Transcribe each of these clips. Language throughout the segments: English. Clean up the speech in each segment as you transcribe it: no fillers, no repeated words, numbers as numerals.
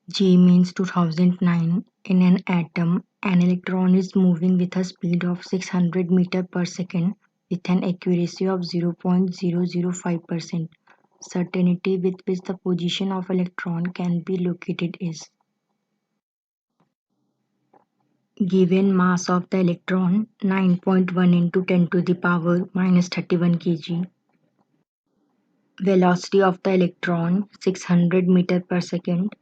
G means 2009. In an atom, an electron is moving with a speed of 600 meters per second with an accuracy of 0.005%. Certainty with which the position of electron can be located is. Given mass of the electron 9.1 into 10 to the power minus 31 kg. Velocity of the electron 600 meters per second.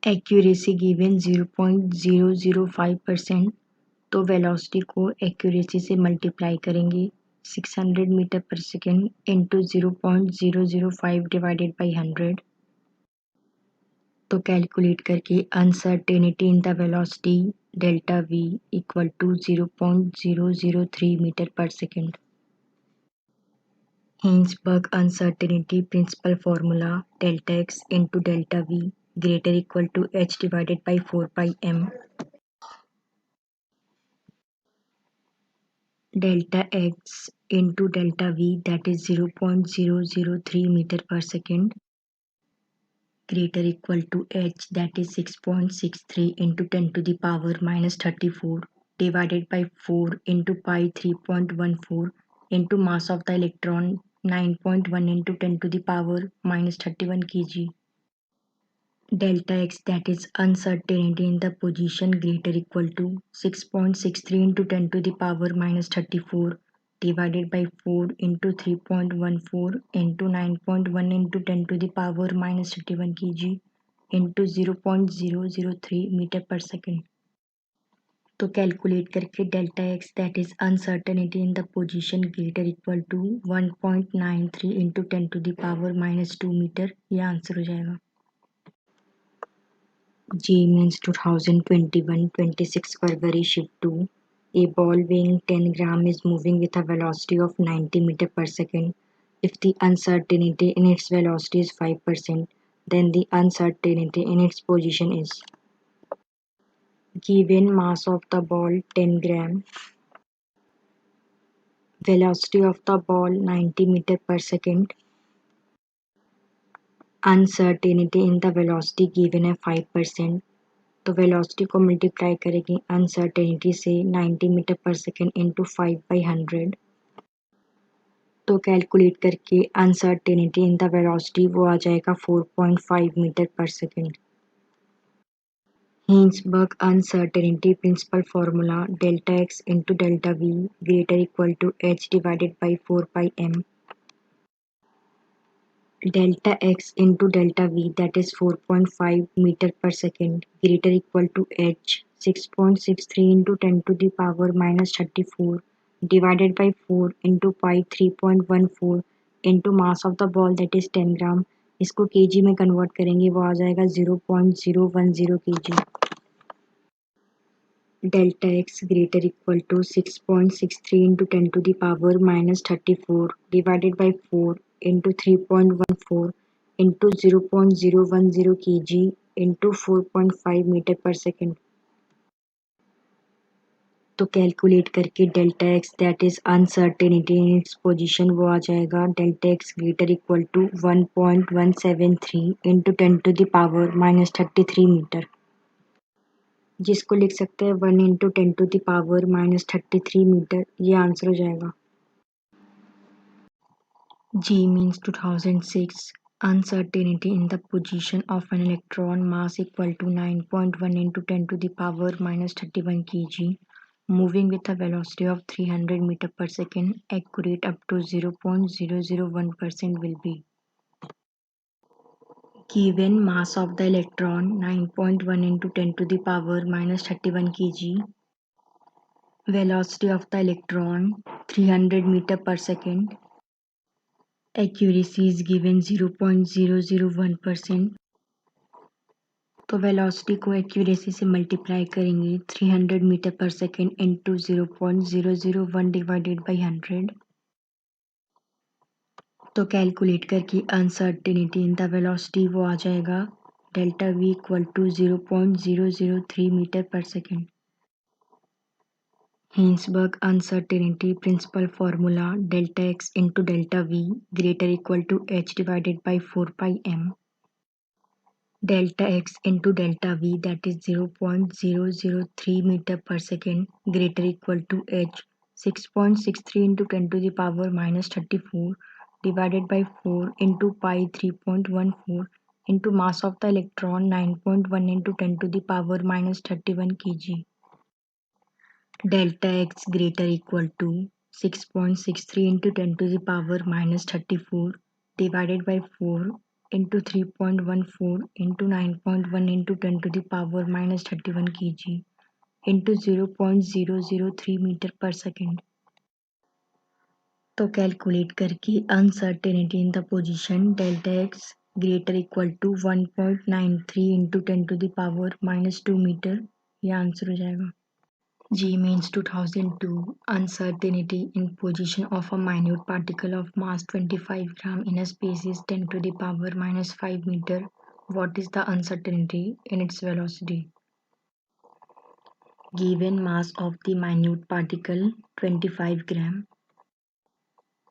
Accuracy given 0.005%. तो velocity को accuracy से multiply करेंगे 600 metre पर second into 0.005 divided by 100. तो calculate करके uncertainty in the velocity delta v equal to 0.003 metre पर second. Hinsberg uncertainty principal formula delta x into delta v greater equal to h divided by 4 pi m. Delta x into delta v, that is 0.003 meter per second, greater equal to h, that is 6.63 into 10 to the power minus 34 divided by 4 into pi 3.14 into mass of the electron 9.1 into 10 to the power minus 31 kg. Delta x, that is uncertainty in the position, greater equal to 6.63 into 10 to the power minus 34 divided by 4 into 3.14 into 9.1 into 10 to the power minus 31 kg into 0.003 metre पर second. तो calculate करके delta x, that is uncertainty in the position, greater equal to 1.93 into 10 to the power minus 2 metre, ये answer हो जाएगा. G means 2021 26 February shift 2. A ball weighing 10 gram is moving with a velocity of 90 meter per second. If the uncertainty in its velocity is 5%, then the uncertainty in its position is. Given mass of the ball 10 gram, velocity of the ball 90 meter per second, uncertainty in the velocity given है 5%. तो velocity को multiply करेंगे uncertainty से 90 metre पर second into 5/100. तो calculate करके uncertainty in the velocity वो आ जाएगा 4.5 मीटर पर second. Heisenberg uncertainty principle formula delta x into delta v greater equal to h divided by 4 pi m. Delta x into delta v, that is 4.5 meter per second, greater equal to h, 6.63 into 10 to the power minus 34 divided by 4 into pi 3.14 into mass of the ball, that is 10 gram. इसको kg में convert करेंगे, वो आ जाएगा 0.010 kg. Delta x greater equal to 6.63 into 10 to the power minus 34 divided by 4 into 3.14 into 0.010 kg into 4.5 metre पर second. तो calculate करके delta x, that is uncertainty in its position, वो आ जाएगा delta x greater equal to 1.173 into 10 to the power minus 33 metre, जिसको लिख सकते हैं 1 into 10 to the power minus 33 metre, ये आंसर हो जाएगा. G means 2006. Uncertainty in the position of an electron, mass equal to 9.1 into 10 to the power minus 31 kg, moving with a velocity of 300 meter per second, accurate up to 0.001% will be. Given mass of the electron 9.1 into 10 to the power minus 31 kg, velocity of the electron 300 meter per second, accuracy is given 0.001%. तो velocity को accuracy से multiply करेंगे 300 metre पर second into 0.001 divided by 100. तो calculate करके uncertainty in the velocity वो आ जाएगा delta v equal to 0.003 metre पर second. Heisenberg uncertainty principle formula delta x into delta v greater equal to h divided by 4 pi m. delta x into delta v, that is 0.003 meter per second, greater equal to h 6.63 into 10 to the power minus 34 divided by 4 into pi 3.14 into mass of the electron 9.1 into 10 to the power minus 31 kg. Delta x greater equal to 6.63 into 10 to the power minus 34 divided by 4 into 3.14 into 9.1 into 10 to the power minus 31 kg into 0.003 meter per second. तो calculate करके uncertainty in the position delta x greater equal to 1.93 into 10 to the power minus 2 metre, ये answer हो जाएगा. G means 2002. Uncertainty in position of a minute particle of mass 25 gram in a space is 10 to the power minus 5 meter. What is the uncertainty in its velocity? Given mass of the minute particle 25 gram.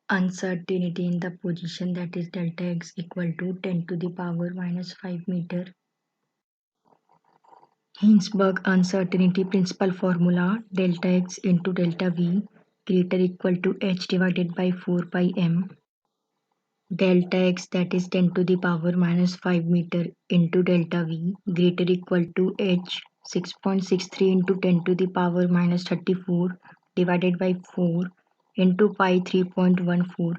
Uncertainty in the position, that is delta x equal to 10 to the power minus 5 meter. Hinsberg uncertainty principle formula delta x into delta v greater equal to h divided by 4 pi m. Delta x, that is 10 to the power minus 5 meter into delta v greater equal to h 6.63 into 10 to the power minus 34 divided by 4 into pi 3.14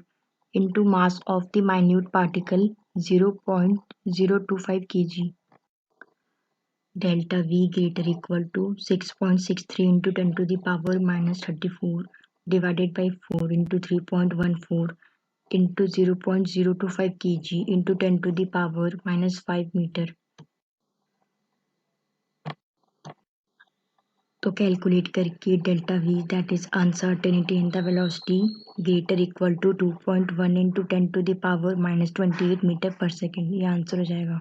into mass of the minute particle 0.025 kg. Delta V greater equal to 6.63 into 10 to the power minus 34 divided by 4 into 3.14 into 0.025 kg into 10 to the power minus 5 meter. तो calculate करके delta V, that is uncertainty in the velocity, greater equal to 2.1 into 10 to the power minus 28 meter per second, ये answer हो जाएगा.